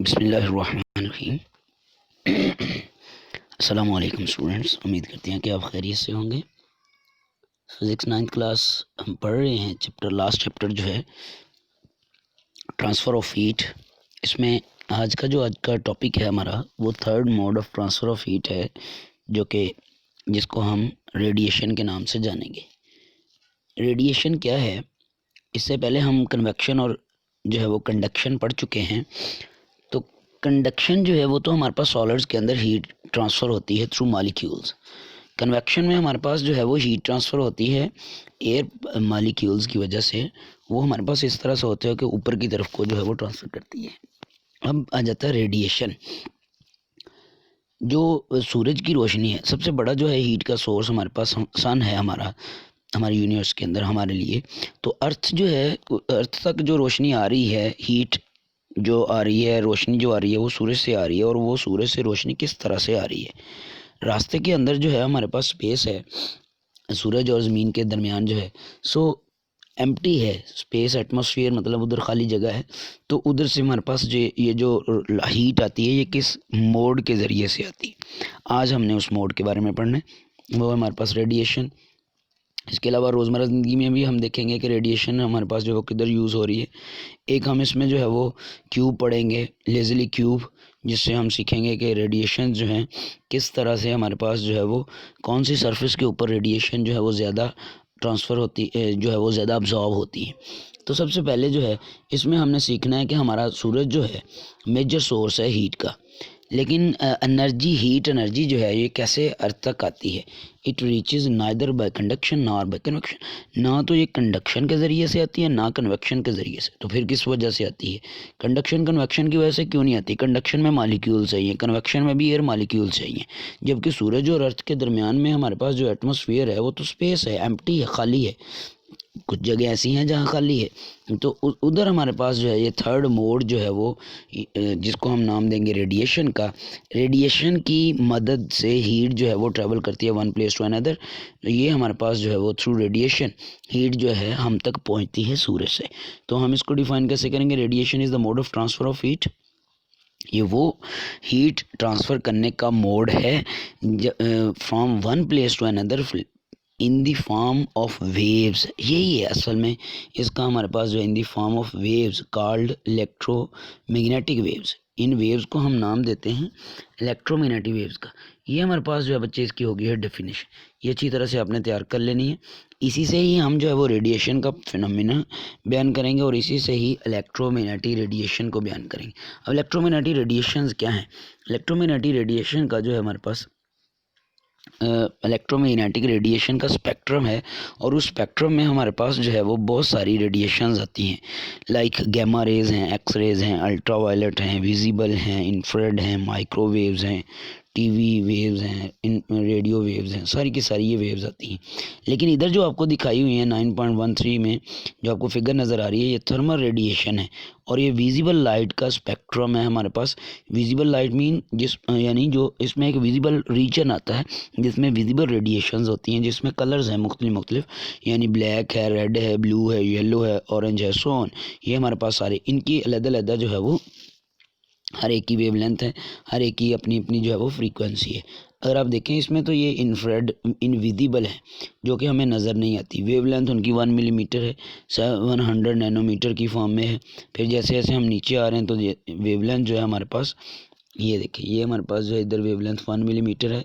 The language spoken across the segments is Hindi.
बिस्मिल्लाहिर्रहमानिर्रहीम। अस्सलाम वालेकुम स्टूडेंट्स, उम्मीद करते हैं कि आप खैरियत से होंगे। फिज़िक्स 9th क्लास हम पढ़ रहे हैं। लास्ट चैप्टर जो है ट्रांसफ़र ऑफ हीट। इसमें आज का टॉपिक है हमारा, वो third mode of transfer of heat है, जो कि जिसको हम रेडिएशन के नाम से जानेंगे। रेडिएशन क्या है? इससे पहले हम कन्वेक्शन और जो है वो कंडक्शन पढ़ चुके हैं। तो कंडक्शन जो है वो तो हमारे पास सॉलिड्स के अंदर हीट ट्रांसफ़र होती है थ्रू मॉलिक्यूल्स। कन्वेक्शन में हमारे पास जो है वो हीट ट्रांसफ़र होती है एयर मॉलिक्यूल्स की वजह से। वो हमारे पास इस तरह से होते हैं कि ऊपर की तरफ को जो है वो ट्रांसफ़र करती है। अब आ जाता है रेडिएशन। जो सूरज की रोशनी है, सबसे बड़ा जो है हीट का सोर्स हमारे पास सन है, हमारे यूनिवर्स के अंदर हमारे लिए। तो अर्थ जो है, अर्थ तक जो रोशनी आ रही है, हीट जो आ रही है, रोशनी जो आ रही है, वो सूरज से आ रही है। और वो सूरज से रोशनी किस तरह से आ रही है? रास्ते के अंदर जो है हमारे पास स्पेस है, सूरज और ज़मीन के दरमियान जो है सो एम्प्टी है स्पेस, एटमॉस्फेयर, मतलब उधर खाली जगह है। तो उधर से हमारे पास ये जो हीट आती है, ये किस मोड के ज़रिए से आती है? आज हमने उस मोड के बारे में पढ़ना है, वो हमारे पास रेडिएशन। इसके अलावा रोज़मर्रा ज़िंदगी में भी हम देखेंगे कि रेडिएशन हमारे पास जो है वो किधर यूज़ हो रही है। एक हम इसमें जो है वो क्यूब पढ़ेंगे, लेज़ली क्यूब, जिससे हम सीखेंगे कि रेडिएशन जो है किस तरह से हमारे पास जो है वो कौन सी सरफेस के ऊपर रेडिएशन जो है वो ज़्यादा ट्रांसफ़र होती जो है वो ज़्यादा अब्जॉर्ब होती है। तो सबसे पहले जो है इसमें हमने सीखना है कि हमारा सूरज जो है मेजर सोर्स है हीट का। लेकिन एनर्जी, हीट एनर्जी जो है ये कैसे अर्थ तक आती है? It reaches neither by conduction nor by convection. ना तो ये कंडक्शन के ज़रिए से आती है, ना कन्वेक्शन के ज़रिए से। तो फिर किस वजह से आती है? कंडक्शन कन्वेक्शन की वजह से क्यों नहीं आती? कंडक्शन में मालिक्यूल चाहिए, कन्वेक्शन में भी एयर मालिक्यूल चाहिए। जबकि सूरज और अर्थ के दरमियान में हमारे पास जो एटमॉस्फेयर है वो तो स्पेस है, एम्प्टी है, खाली है। कुछ जगह ऐसी हैं जहाँ खाली है। तो उधर हमारे पास जो है ये थर्ड मोड जो है वो जिसको हम नाम देंगे रेडिएशन का। रेडिएशन की मदद से हीट जो है वो ट्रेवल करती है वन प्लेस टू अनदर। तो ये हमारे पास जो है वो थ्रू रेडिएशन हीट जो है हम तक पहुँचती है सूरज से। तो हम इसको डिफाइन कैसे करेंगे? Radiation is the mode of transfer of heat. ये वो हीट ट्रांसफ़र करने का मोड है from one place to another in the form of waves. यही है असल में इसका हमारे पास जो है, in the form of waves called electromagnetic waves. इन वेव्स को हम नाम देते हैं इलेक्ट्रोमैग्नेटिक वेव्स का। ये हमारे पास जो है बच्चे इसकी होगी है डेफिनेशन। ये अच्छी तरह से आपने तैयार कर लेनी है। इसी से ही हम जो है वो रेडिएशन का फिनोमिना बयान करेंगे और इसी से ही इलेक्ट्रोमैग्नेटिक रेडिएशन को बयान करेंगे। अब इलेक्ट्रोमैग्नेटिक रेडिएशन क्या है? इलेक्ट्रोमैग्नेटिक रेडिएशन का जो है हमारे पास इलेक्ट्रोमैग्नेटिक रेडिएशन का स्पेक्ट्रम है। और उस स्पेक्ट्रम में हमारे पास जो है वो बहुत सारी रेडिएशंस आती हैं, लाइक गैमा रेज़ हैं, एक्स रेज़ हैं, अल्ट्रा वायलेट हैं, विजिबल हैं, इंफ्रारेड हैं, माइक्रोवेव्स हैं, टीवी वेव्स हैं, इन रेडियो वेव्स हैं, सारी की सारी ये वेव्स आती हैं। लेकिन इधर जो आपको दिखाई हुई है 9.13 में जो आपको फिगर नज़र आ रही है, ये थर्मल रेडिएशन है। और ये विजिबल लाइट का स्पेक्ट्रम है हमारे पास। विजिबल लाइट मीन यानी जो इसमें एक विजिबल रीजन आता है जिसमें विजिबल रेडिएशंस होती हैं, जिसमें कलर्स हैं मुख्तलिफ, यानी ब्लैक है, रेड है, ब्लू है, येलो है, ऑरेंज है, सो ऑन। ये हमारे पास सारे इनकी अलग-अलग जो है वो हर एक की वेवलेंथ है, हर एक की अपनी अपनी जो है वो फ्रीक्वेंसी है। अगर आप देखें इसमें तो ये इंफ्रारेड इनविजिबल है, जो कि हमें नज़र नहीं आती। वेवलेंथ उनकी 1 मिलीमीटर है, 700 नैनोमीटर की फॉर्म में है। फिर जैसे जैसे हम नीचे आ रहे हैं तो ये वेवलेंथ जो है हमारे पास, ये देखिए, ये हमारे पास जो है इधर वेवलेंथ 1 मिलीमीटर है,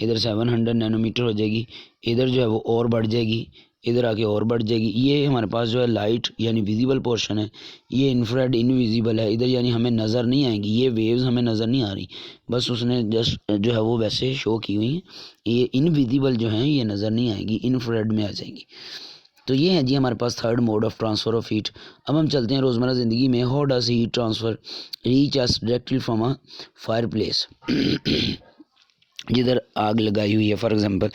इधर 700 नैनोमीटर हो जाएगी, इधर जो है वो और बढ़ जाएगी, इधर आके और बढ़ जाएगी। ये हमारे पास जो है लाइट यानी विजिबल पोर्शन है, ये इंफ्रारेड इनविजिबल है इधर, यानी हमें नज़र नहीं आएंगी। ये वेव्स हमें नज़र नहीं आ रही, बस उसने जस्ट जो है वो वैसे शो की हुई हैं। ये इनविजिबल जो हैं ये नज़र नहीं आएगी, इंफ्रारेड में आ जाएंगी। तो ये है जी हमारे पास third mode of transfer of heat. अब हम चलते हैं रोज़मर्रा ज़िंदगी में। How does heat transfer reach us directly from a fireplace? जिधर आग लगाई हुई है। फॉर एग्जांपल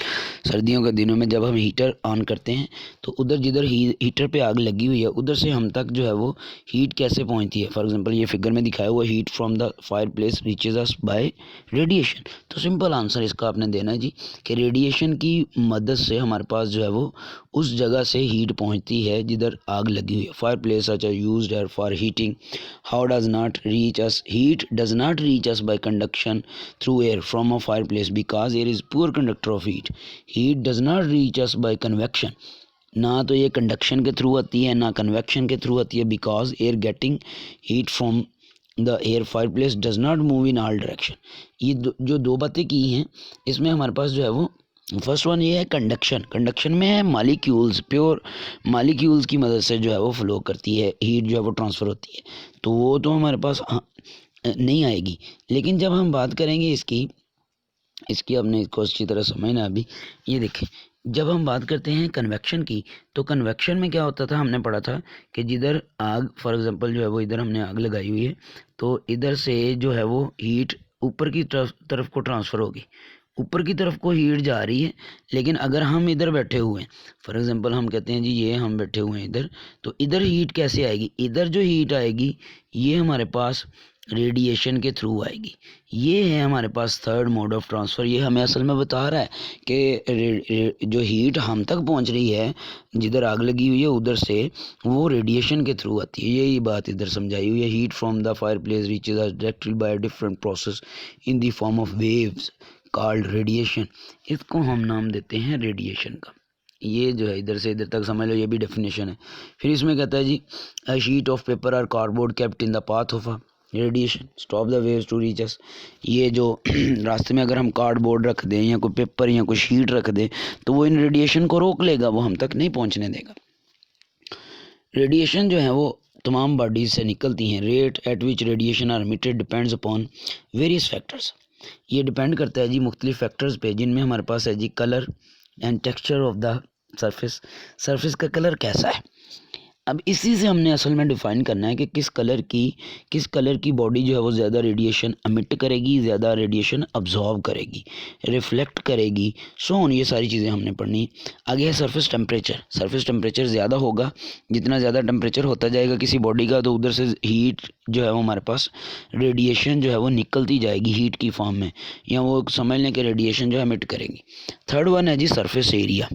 सर्दियों के दिनों में जब हम हीटर ऑन करते हैं तो उधर जिधर हीटर पे आग लगी हुई है उधर से हम तक जो है वो हीट कैसे पहुंचती है। फॉर एग्जांपल ये फिगर में दिखाया हुआ heat from the fire place reaches us bye radiation. तो सिंपल आंसर इसका आपने देना है जी कि रेडिएशन की मदद से हमारे पास जो है वो उस जगह से हीट पहुँचती है जिधर आग लगी हुई है। Fireplace such are used air for heating. How does not reach us heat does not reach us by conduction through air from a fireplace because air is poor conductor of heat. Heat does not reach us by convection. ना तो ये कंडक्शन के थ्रू आती है ना कन्वेक्शन के थ्रू आती है because air getting heat from the air fire place does not move in all direction. ये जो दो बातें की हैं इसमें हमारे पास जो है वो फर्स्ट वन ये है कंडक्शन। कंडक्शन में है मालिक्यूल्स, प्योर मालिक्यूल्स की मदद से जो है वो फ्लो करती है, हीट जो है वो ट्रांसफ़र होती है, तो वो तो हमारे पास नहीं आएगी। लेकिन जब हम बात करेंगे इसकी इसकी अपने इसको अच्छी तरह समझना। अभी ये देखें, जब हम बात करते हैं कन्वेक्शन की तो कन्वेक्शन में क्या होता था, हमने पढ़ा था कि जिधर आग फॉर एग्जांपल जो है वो इधर हमने आग लगाई हुई है तो इधर से जो है वो हीट ऊपर की तरफ को ट्रांसफ़र होगी, ऊपर की तरफ को हीट जा रही है। लेकिन अगर हम इधर बैठे हुए हैं, फॉर एग्जांपल हम कहते हैं जी ये हम बैठे हुए हैं इधर, तो इधर हीट कैसे आएगी, इधर जो हीट आएगी ये हमारे पास रेडिएशन के थ्रू आएगी। ये है हमारे पास थर्ड मोड ऑफ ट्रांसफ़र। ये हमें असल में बता रहा है कि जो हीट हम तक पहुंच रही है जिधर आग लगी हुई है उधर से वो रेडिएशन के थ्रू आती है। यही बात इधर समझाई हुई है। Heat from the fire place reaches us directly by different process in the form of waves called radiation. इसको हम नाम देते हैं रेडिएशन का। ये जो है इधर से इधर तक समझ लो, ये भी डेफिनेशन है। फिर इसमें कहता है जी अ शीट ऑफ पेपर और cardboard kept in the path of a radiation stop the waves to reach us. ये जो रास्ते में अगर हम कार्डबोर्ड रख दें या कोई पेपर या कोई शीट रख दें तो वो इन रेडिएशन को रोक लेगा, वो हम तक नहीं पहुंचने देगा। रेडिएशन जो है वो तमाम बॉडीज से निकलती हैं। Rate at which radiation are emitted depends upon various factors. ये डिपेंड करता है जी मुख्तलिफ फैक्टर्स पे, जिनमें हमारे पास है जी colour and texture of the surface. Surface का कलर कैसा है, अब इसी से हमने असल में डिफ़ाइन करना है कि किस कलर की बॉडी जो है वो ज़्यादा रेडिएशन अमिट करेगी, ज़्यादा रेडिएशन अब्जॉर्व करेगी, रिफ्लेक्ट करेगी, सो ऑन। ये सारी चीज़ें हमने पढ़नी। आगे है सरफेस टेम्परेचर। सरफेस टेम्परेचर ज़्यादा होगा, जितना ज़्यादा टेम्परेचर होता जाएगा किसी बॉडी का तो उधर से हीट जो है वो हमारे पास रेडिएशन जो है वो निकलती जाएगी हीट की फॉर्म में, या वो समझ लें कि रेडिएशन जो है अमिट करेंगी। थर्ड वन है जी सरफेस एरिया।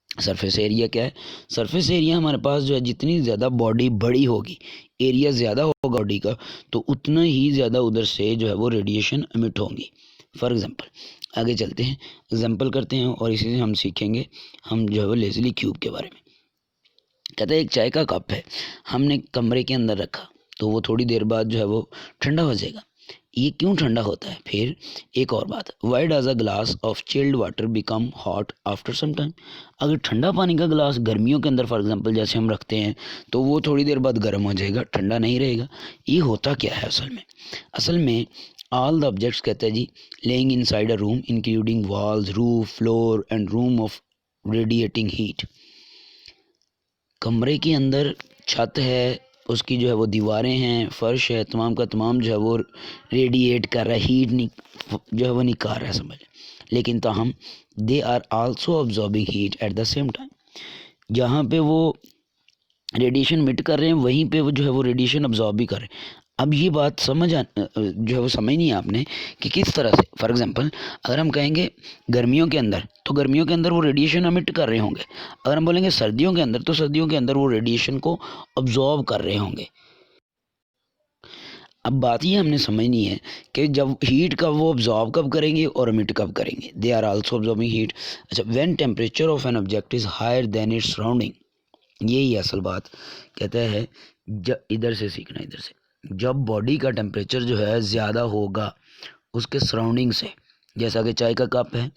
सरफेस एरिया क्या है, सरफेस एरिया हमारे पास जो है जितनी ज़्यादा बॉडी बड़ी होगी, एरिया ज़्यादा होगा बॉडी का, तो उतना ही ज़्यादा उधर से जो है वो रेडिएशन एमिट होंगी। फॉर एग्जांपल आगे चलते हैं, एग्जांपल करते हैं और इसी से हम सीखेंगे हम जो है वो लेज़ली क्यूब के बारे में। कहता है एक चाय का कप है, हमने कमरे के अंदर रखा तो वो थोड़ी देर बाद जो है वो ठंडा हो जाएगा। ये क्यों ठंडा होता है। फिर एक और बात, why does a glass of chilled water become hot after some time. अगर ठंडा पानी का ग्लास गर्मियों के अंदर फॉर एग्जांपल जैसे हम रखते हैं तो वो थोड़ी देर बाद गर्म हो जाएगा, ठंडा नहीं रहेगा। ये होता क्या है असल में ऑल द ऑब्जेक्ट्स कहते हैं जी lying inside a room including walls, roof, floor and room of radiating heat. कमरे के अंदर छत है, उसकी जो है वो दीवारें हैं, फर्श है, तमाम का तमाम जो है वो रेडिएट कर रहा है, हीट जो है वो निकाल रहा है समझ। लेकिन ताहम they are also absorbing heat at the same time. जहाँ पे वो रेडिएशन मिट कर रहे हैं वहीं पे वो जो है वो रेडिएशन अब्जॉर्ब भी कर रहे हैं। अब ये बात जो है वो समझ नहीं है आपने कि किस तरह से। फॉर एग्जांपल अगर हम कहेंगे गर्मियों के अंदर तो गर्मियों के अंदर वो रेडिएशन अमिट कर रहे होंगे, अगर हम बोलेंगे सर्दियों के अंदर तो सर्दियों के अंदर वो रेडिएशन को अब्जॉर्ब कर रहे होंगे। अब बात ये हमने समझनी है कि जब हीट का वो अब्जॉर्ब कब करेंगे और अमिट कब करेंगे। They are also absorbing heat. अच्छा, when temperature of an object is higher than its surrounding, यही असल बात कहता है। इधर से सीखना, इधर से, जब बॉडी का टेम्परेचर जो है ज़्यादा होगा उसके सराउंडिंग से, जैसा कि चाय का कप है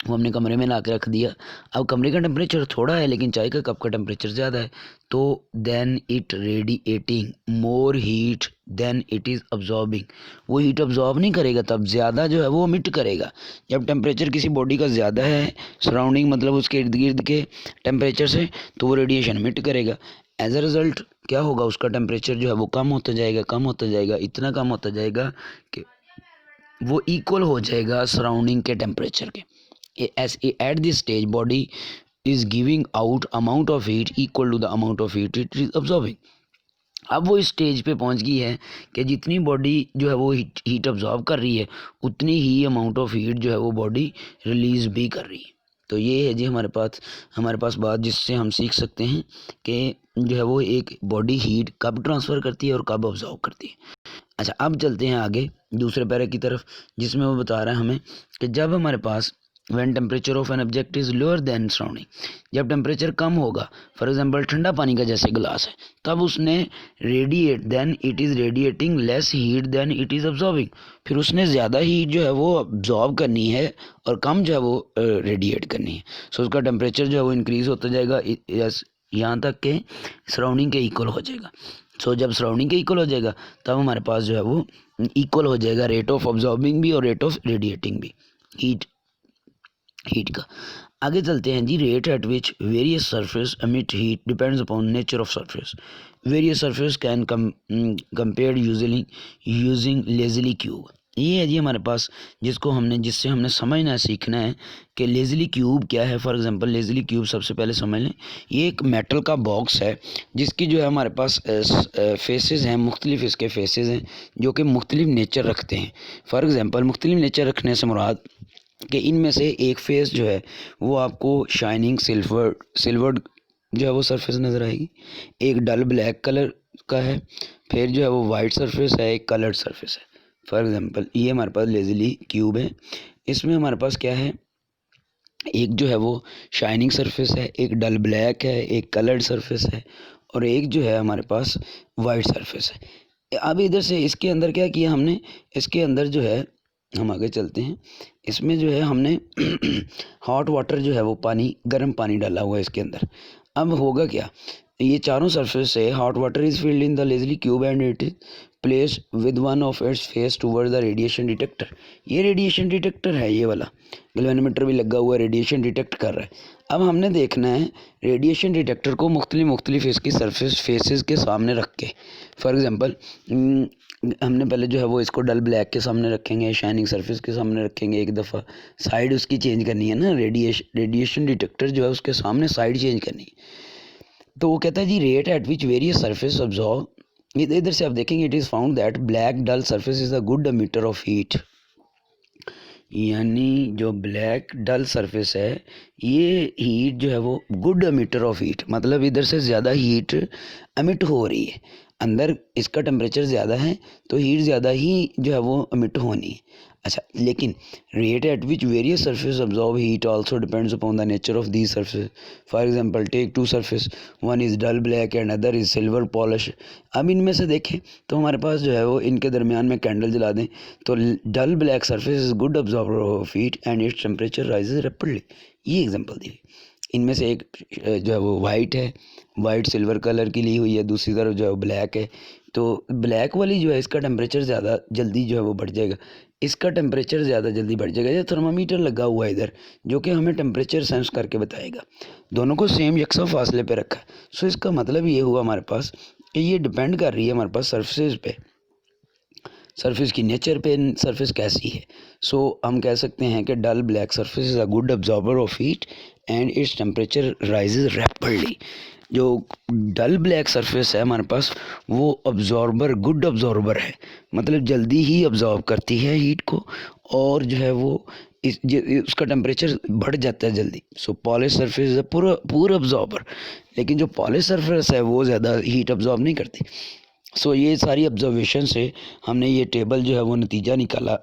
वो हमने कमरे में ला के रख दिया, अब कमरे का टेम्परेचर थोड़ा है लेकिन चाय का कप का टेम्परेचर ज़्यादा है, तो then it radiating more heat than it is absorbing. वो हीट अब्जॉर्ब नहीं करेगा, तब ज़्यादा जो है वो मिट करेगा। जब टेम्परेचर किसी बॉडी का ज़्यादा है सराउंडिंग मतलब उसके इर्द गिर्द के टेम्परेचर से, तो वो रेडिएशन मिट करेगा। एज अ रिज़ल्ट क्या होगा, उसका टेम्परेचर जो है वो कम होता जाएगा, कम होता जाएगा, इतना कम होता जाएगा कि वो इक्वल हो जाएगा सराउंडिंग के टेम्परेचर के। As at this stage body is giving out amount of heat equal to the amount of heat it is absorbing. अब वो इस स्टेज पे पहुंच गई है कि जितनी बॉडी जो है वो हीट अब्जॉर्ब कर रही है उतनी ही अमाउंट ऑफ हीट जो है वो बॉडी रिलीज़ भी कर रही है। तो ये है जी हमारे पास बात जिससे हम सीख सकते हैं कि जो है वो एक बॉडी हीट कब ट्रांसफ़र करती है और कब अब्जॉर्ब करती है। अच्छा, अब चलते हैं आगे दूसरे पैरा की तरफ, जिसमें वो बता रहा है हमें कि जब हमारे पास when temperature of an object is lower than surrounding, जब टेम्परेचर कम होगा, फॉर एग्जांपल ठंडा पानी का जैसे गिलास है, तब उसने radiate then it is radiating less heat than it is absorbing, फिर उसने ज़्यादा हीट जो है वो अब्जॉर्ब करनी है और कम जो है वो रेडिएट करनी है। सो उसका टेम्परेचर जो है वो इंक्रीज़ होता जाएगा यहाँ तक के सराउंडिंग के इक्वल हो जाएगा। सो जब सराउंडिंग के इक्वल हो जाएगा तब हमारे पास जो है वो इक्वल हो जाएगा रेट ऑफ ऑब्जॉर्बिंग भी और रेट ऑफ रेडिएटिंग भी हीट का। आगे चलते हैं जी, rate at which various surface emit heat depends upon nature of surface. Various surface can compared using Leslie cube. ये है जी हमारे पास जिससे हमने समझना सीखना है कि लेज़ली क्यूब क्या है। फॉर एग्जांपल लेज़ली क्यूब सबसे पहले समझ लें, ये एक मेटल का बॉक्स है जिसकी जो है हमारे पास फेसेस हैं, मुख्तलिफ इसके फेसेस हैं जो कि मुख्तलिफ नेचर रखते हैं। फॉर एग्जांपल मुख्तलिफ नेचर रखने से मुराद कि इनमें से एक फेस जो है वो आपको शाइनिंग सिल्वर्ड जो है वो सरफेस नज़र आएगी, एक डल ब्लैक कलर का है, फिर जो है वो वाइट सरफेस है, एक कलर्ड सरफेस है। फॉर एग्जांपल ये हमारे पास लेज़ली क्यूब है, इसमें हमारे पास क्या है, एक जो है वो शाइनिंग सरफेस है, एक डल ब्लैक है, एक कलर्ड सरफेस है और एक जो है हमारे पास वाइट सरफेस है। अब इधर से इसके अंदर क्या किया हमने, इसके अंदर जो है हम आगे चलते हैं, इसमें जो है हमने हॉट वाटर जो है वो गर्म पानी डाला हुआ है इसके अंदर। अब होगा क्या, ये चारों सरफेस से hot water is filled in the lazily cube and it is place with one of its face toward the radiation detector. ये रेडिएशन डिटेक्टर है, ये वाला गैल्वेनोमीटर भी लगा हुआ है, रेडिएशन डिटेक्ट कर रहा है। अब हमने देखना है रेडिएशन डिटेक्टर को मुख्तलिफ इसकी सरफेस फेसेस के सामने रख के। फॉर एग्जांपल हमने पहले जो है वो इसको डल ब्लैक के सामने रखेंगे, शाइनिंग सरफेस के सामने रखेंगे, एक दफ़ा साइड उसकी चेंज करनी है ना, रेडिएशन डिटेक्टर जो है उसके सामने साइड चेंज करनी है। तो वो कहता है जी rate at which various surface absorb, इधर से आप देखेंगे it is found that black dull surface is a good emitter of heat. यानी जो ब्लैक डल सरफेस है ये हीट जो है वो गुड एमिटर ऑफ हीट, मतलब इधर से ज़्यादा हीट एमिट हो रही है, अंदर इसका टेम्परेचर ज़्यादा है तो हीट ज़्यादा ही जो है वो एमिट होनी है। अच्छा, लेकिन rate at which various surface absorb heat also depends upon the nature of these surface. For example take two surface, one is dull black and other is silver polish. अब इनमें से देखें तो हमारे पास जो है वो इनके दरमियान में कैंडल जला दें तो dull black surface is good absorber of heat and its temperature rises rapidly. ये एग्जांपल दी। इनमें से एक जो है वो वाइट है, वाइट सिल्वर कलर की ली हुई है, दूसरी तरफ जो है वो ब्लैक है। तो ब्लैक वाली जो है इसका टेम्परेचर ज़्यादा जल्दी जो है वो बढ़ जाएगा, इसका टेम्परेचर ज़्यादा जल्दी बढ़ जाएगा। ये थर्मामीटर लगा हुआ है इधर जो कि हमें टेम्परेचर सेंस करके बताएगा। दोनों को सेम यकसा फासले पे रखा है। सो इसका मतलब ये हुआ हमारे पास कि ये डिपेंड कर रही है हमारे पास सरफेस पे, सरफेस की नेचर पे सरफेस कैसी है। सो हम कह सकते हैं कि dull black surface is a good absorber of heat and its temperature rises rapidly. जो डल ब्लैक सरफेस है हमारे पास वो गुड अब्जॉर्बर है, मतलब जल्दी ही अब्जॉर्ब करती है हीट को और जो है वो उसका टेम्परेचर बढ़ जाता है जल्दी। सो पॉलिश सरफेस इज़ अ पूरा अब्जॉर्बर, लेकिन जो पॉलिश सरफेस है वो ज़्यादा हीट अब्जॉर्ब नहीं करती। सो ये सारी ऑब्जर्वेशन से हमने ये टेबल जो है वो नतीजा निकाला।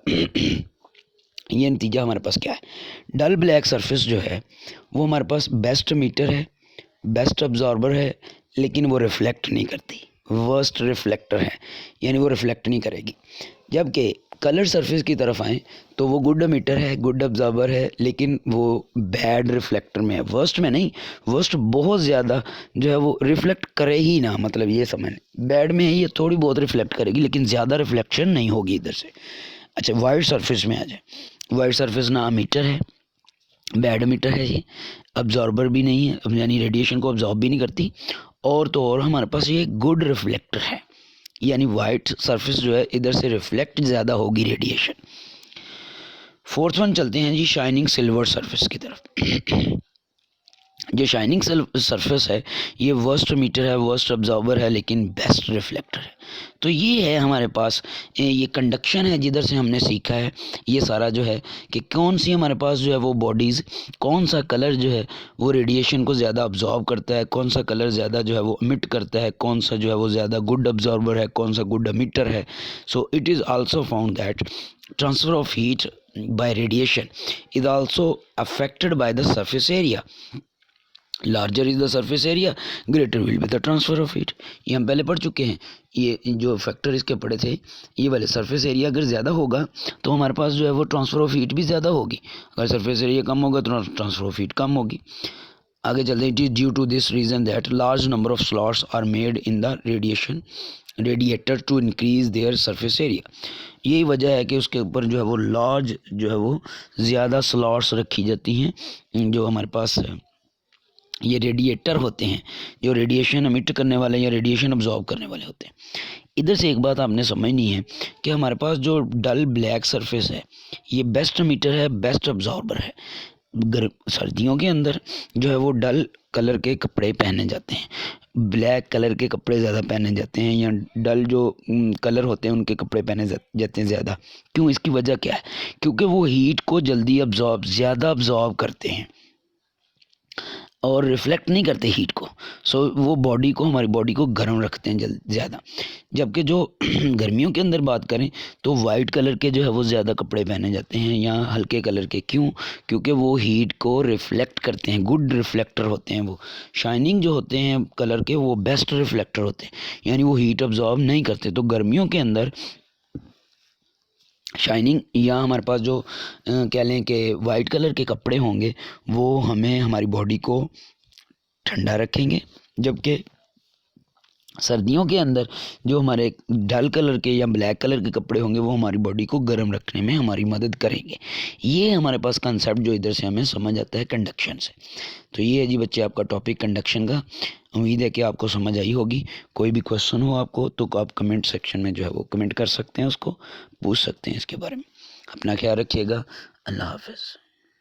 ये नतीजा हमारे पास क्या है, डल ब्लैक सरफेस जो है वो हमारे पास बेस्ट मीटर है, बेस्ट अब्जॉर्बर है, लेकिन वो रिफ्लेक्ट नहीं करती, वर्स्ट रिफ्लेक्टर है, यानी वो रिफ्लेक्ट नहीं करेगी। जबकि कलर सरफेस की तरफ आएँ तो वो गुड एमिटर है, गुड ऑब्जर्वर है, लेकिन वो बैड रिफ्लेक्टर में है, वर्स्ट में नहीं। वर्स्ट बहुत ज़्यादा जो है वो रिफ्लेक्ट करे ही ना, मतलब ये समझ, बैड में है ये थोड़ी बहुत रिफ्लेक्ट करेगी लेकिन ज़्यादा रिफ्लेक्शन नहीं होगी इधर से। अच्छा, वाइट सरफेस में आ जाए, वाइट सरफेस ना एमिटर है, बैड एमिटर है, ये अब्जॉर्बर भी नहीं है, अब यानी रेडिएशन को अब्जॉर्ब भी नहीं करती, और तो और हमारे पास ये गुड रिफ्लेक्टर है, यानी वाइट सरफेस जो है इधर से रिफ्लेक्ट ज़्यादा होगी रेडिएशन। फोर्थ वन चलते हैं जी शाइनिंग सिल्वर सरफेस की तरफ। जो शाइनिंग सरफेस है ये वर्स्ट मीटर है, वर्स्ट ऑब्जॉर्बर है, लेकिन बेस्ट रिफ्लेक्टर है। तो ये है हमारे पास ये कंडक्शन है जिधर से हमने सीखा है ये सारा जो है कि कौन सी हमारे पास जो है वो बॉडीज़, कौन सा कलर जो है वो रेडिएशन को ज़्यादा ऑब्जॉर्व करता है, कौन सा कलर ज़्यादा जो है वो एमिट करता है, कौन सा जो है वो ज़्यादा गुड ऑब्जॉर्बर है, कौन सा गुड एमिटर है। So it is also found that transfer of heat by radiation is also affected by the surface area. Larger is the surface area, greater will be the transfer of heat. ये हम पहले पढ़ चुके हैं। ये जो फैक्टर इसके पढ़े थे, ये वाले सरफेस एरिया अगर ज़्यादा होगा तो हमारे पास जो है वो ट्रांसफ़र ऑफ हीट भी ज़्यादा होगी, अगर सरफेस एरिया कम होगा तो ट्रांसफ़र ऑफ हीट कम होगी। आगे चलते हैं। It is due to this reason that large number of slots are made in the radiator to increase their surface area. यही वजह है कि उसके ऊपर जो है वो लार्ज जो है वो ज़्यादा स्लॉट्स रखी जाती हैं। जो हमारे पास ये रेडिएटर होते हैं जो रेडिएशन एमिट करने वाले या रेडिएशन अब्जॉर्ब करने वाले होते हैं। इधर से एक बात आपने समझनी है कि हमारे पास जो डल ब्लैक सरफेस है ये बेस्ट एमिटर है, बेस्ट अब्जॉर्बर है। सर्दियों के अंदर जो है वो डल कलर के कपड़े पहने जाते हैं, ब्लैक कलर के कपड़े ज़्यादा पहने जाते हैं, या डल जो कलर होते हैं उनके कपड़े पहने जाते हैं ज़्यादा। क्यों? इसकी वजह क्या है? क्योंकि वो हीट को जल्दी ज़्यादा अब्जॉर्ब करते हैं और रिफ्लेक्ट नहीं करते हीट को। सो वो बॉडी को, हमारी बॉडी को गर्म रखते हैं ज़्यादा। जबकि जो गर्मियों के अंदर बात करें तो वाइट कलर के जो है वो ज़्यादा कपड़े पहने जाते हैं या हल्के कलर के। क्यों? क्योंकि वो हीट को रिफ्लेक्ट करते हैं, गुड रिफ्लेक्टर होते हैं। वो शाइनिंग जो होते हैं कलर के वो बेस्ट रिफ्लेक्टर होते हैं, यानी वो हीट अब्जॉर्ब नहीं करते। तो गर्मियों के अंदर शाइनिंग या हमारे पास जो कह लें कि वाइट कलर के कपड़े होंगे वो हमें, हमारी बॉडी को ठंडा रखेंगे। जबकि सर्दियों के अंदर जो हमारे डल कलर के या ब्लैक कलर के कपड़े होंगे वो हमारी बॉडी को गर्म रखने में हमारी मदद करेंगे। ये हमारे पास कंसेप्ट जो इधर से हमें समझ आता है कंडक्शन से। तो ये है जी बच्चे आपका टॉपिक कंडक्शन का। उम्मीद है कि आपको समझ आई होगी। कोई भी क्वेश्चन हो आपको तो आप कमेंट सेक्शन में जो है वो कमेंट कर सकते हैं, उसको पूछ सकते हैं इसके बारे में। अपना ख्याल रखिएगा। अल्लाह हाफ़िज़।